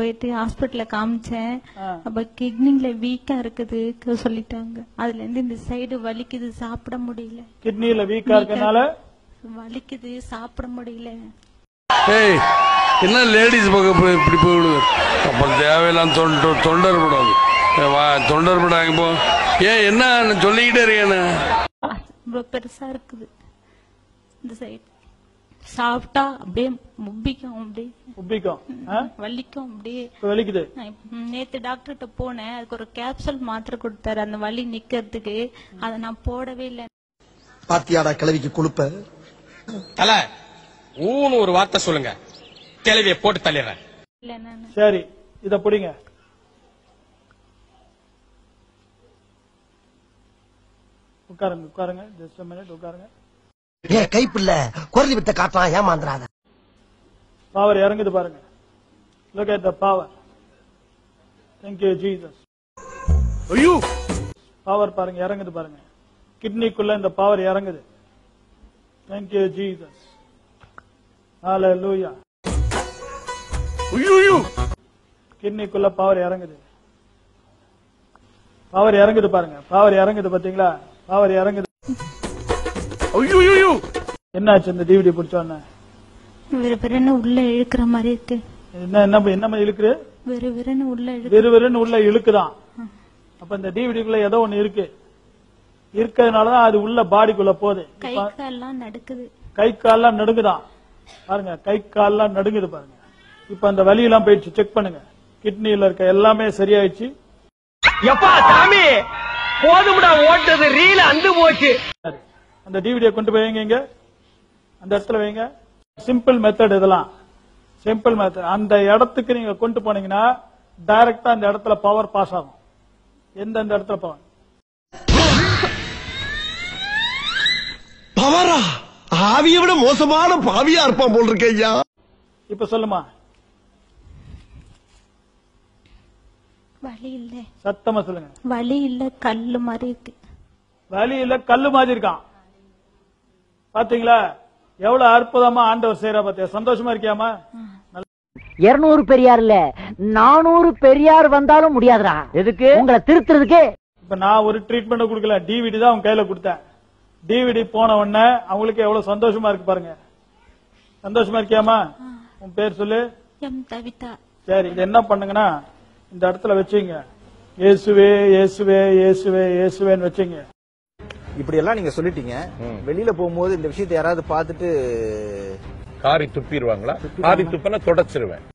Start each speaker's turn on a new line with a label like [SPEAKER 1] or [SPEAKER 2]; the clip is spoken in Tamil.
[SPEAKER 1] போயிட்டு ஹாஸ்பிட்டல்ல காமிச்சேன். அப்ப கிட்னில வீக்கா இருக்குது சொல்லிட்டாங்க. அதுல இருந்து இந்த சைடு வலிக்குது, சாப்பிட முடியல.
[SPEAKER 2] கிட்னில வீக்கா இருக்கனால
[SPEAKER 1] வலிக்குது, சாப்பிட முடியல.
[SPEAKER 3] ஏய், என்ன லேடிஸ் பக்கம் இப்படி போயிடுது? அப்புறம் தேவையில்லாம் தொண்டர் படாது, தொண்டர் படாங்க போ. ஏன் என்ன சொல்லிக்கிட்டே இருக்கேன்னு
[SPEAKER 1] ரொம்ப பெருசா இருக்குது இந்த சைடு. சாப்பிட்டா அப்படியே முப்பிக்கும், அப்படியே
[SPEAKER 2] உப்பிக்கும்,
[SPEAKER 1] வலிக்கும், அப்படியே
[SPEAKER 2] வலிக்குது.
[SPEAKER 1] நேத்து டாக்டர்கிட்ட போனேன். அதுக்கு ஒரு கேப்சூல் மாத்திரை கொடுத்தாரு அந்த வலி நிக்கிறதுக்கு. அதை நான் போடவே இல்லை.
[SPEAKER 4] பாத்தியாடா கிளவிக்கு கொழுப்ப.
[SPEAKER 5] தல ஊன்னு ஒரு வார்த்தை சொல்லுங்க, கிளவியை போட்டு தள்ளிடுறேன்.
[SPEAKER 1] இல்ல நானு.
[SPEAKER 2] சரி, இத புடிங்க. உட்காருங்க, உட்காருங்க. ஜஸ்ட் a minute, உட்காருங்க.
[SPEAKER 4] ஏ கைப்பில்ல குரலி வித்த காட்டலாம், ஏமாந்துறாத.
[SPEAKER 2] பவர் இறங்குது பாருங்க. Look at the power. Thank you Jesus.
[SPEAKER 3] ஐயோ,
[SPEAKER 2] பவர் பாருங்க, இறங்குது பாருங்க. கிட்னிக்குள்ள இந்த பவர் இறங்குது. Thank you Jesus. Hallelujah.
[SPEAKER 3] ஐயோ,
[SPEAKER 2] கிட்னிக்குள்ள பவர் இறங்குது. பவர் இறங்குது பாருங்க. பவர் இறங்குது பாத்தீங்களா? பவர் இறங்குது.
[SPEAKER 3] ஐயோ,
[SPEAKER 2] என்னாச்சு இந்த டிவிடி பிடிச்சோன்னு?
[SPEAKER 1] விறுவிறுன்னு உள்ள இழுக்கிற மாதிரி இருக்கு.
[SPEAKER 2] என்ன இழுக்குது?
[SPEAKER 1] விறுவிறுன்னு உள்ள
[SPEAKER 2] விறுவிறுன்னு உள்ள இழுக்குதான். அப்ப இந்த டிவிடிக்குள்ள ஏதோ ஒண்ணு இருக்கு. இருக்கிறதுனாலதான் அது உள்ள பாடிக்குள்ள போகுது.
[SPEAKER 1] கை கால்லாம் நடுக்குது.
[SPEAKER 2] கை கால்லாம் நடுங்குதான் பாருங்க. கை கால்லாம் நடுங்குது பாருங்க. இப்ப அந்த வலி எல்லாம் போயிடுச்சு. செக் பண்ணுங்க. கிட்னில இருக்க எல்லாமே சரியாயிடுச்சு.
[SPEAKER 6] எப்பா சாமி போதும்டா, ஓட்டது ரீல அந்து போச்சு.
[SPEAKER 2] அந்த டிவிடியை கொண்டு போய் வைங்க, அந்த இடத்துல வைங்க. சிம்பிள் மெத்தட் இதெல்லாம். Simple method. அந்த இடத்துக்கு நீங்க கொண்டு போனீங்கன்னா டைரக்டா அந்த இடத்துல பவர் பாஸ் ஆகும். எந்தெந்த இடத்துல பவர்
[SPEAKER 4] பவரா? ஆவியை விட மோசமான பாவியா இருப்பான் போல் இருக்க ஐயா.
[SPEAKER 2] இப்ப சொல்லுமா.
[SPEAKER 1] வலி இல்ல.
[SPEAKER 2] சத்தமா சொல்லுங்க.
[SPEAKER 1] வலி இல்ல, கல்லு மாதிரி இருக்கு.
[SPEAKER 2] வலி இல்ல, கல்லு மாதிரி இருக்கான். பாத்தீங்களா எவ்வளவு அற்புதமா ஆண்டவர் செய்யறா பாத்தியா? சந்தோஷமா இருக்கியாமா?
[SPEAKER 7] 200 பெரியார் இல்ல 400 பெரியார் வந்தாலும் முடியாதுடா. எதுக்கு? உங்களை திருத்துறதுக்கு.
[SPEAKER 2] இப்ப நான் ஒரு ட்ரீட்மெண்ட் கொடுக்கல, டிவிடி தான் அவங்க கையில கொடுத்தேன். டிவிடி போன உடனே அவங்களுக்கு எவ்வளவு சந்தோஷமா இருக்கு பாருங்க. சந்தோஷமா இருக்கியாமா? உன் பேர் சொல்லு.
[SPEAKER 1] எம் தவிதா.
[SPEAKER 2] சரி, இது என்ன பண்ணுங்கன்னா இந்த இடத்துல வச்சுங்க. இயேசுவே இயேசுவே இயேசுவே இயேசுவேன்னு வச்சுங்க.
[SPEAKER 8] இப்படி எல்லாம் நீங்க சொல்லிட்டீங்க. வெளியில போகும்போது இந்த விஷயத்தை யாராவது பார்த்துட்டு
[SPEAKER 5] காரி துப்பிடுவாங்களா? காரி துப்பினா தொடச்சிருவேன்.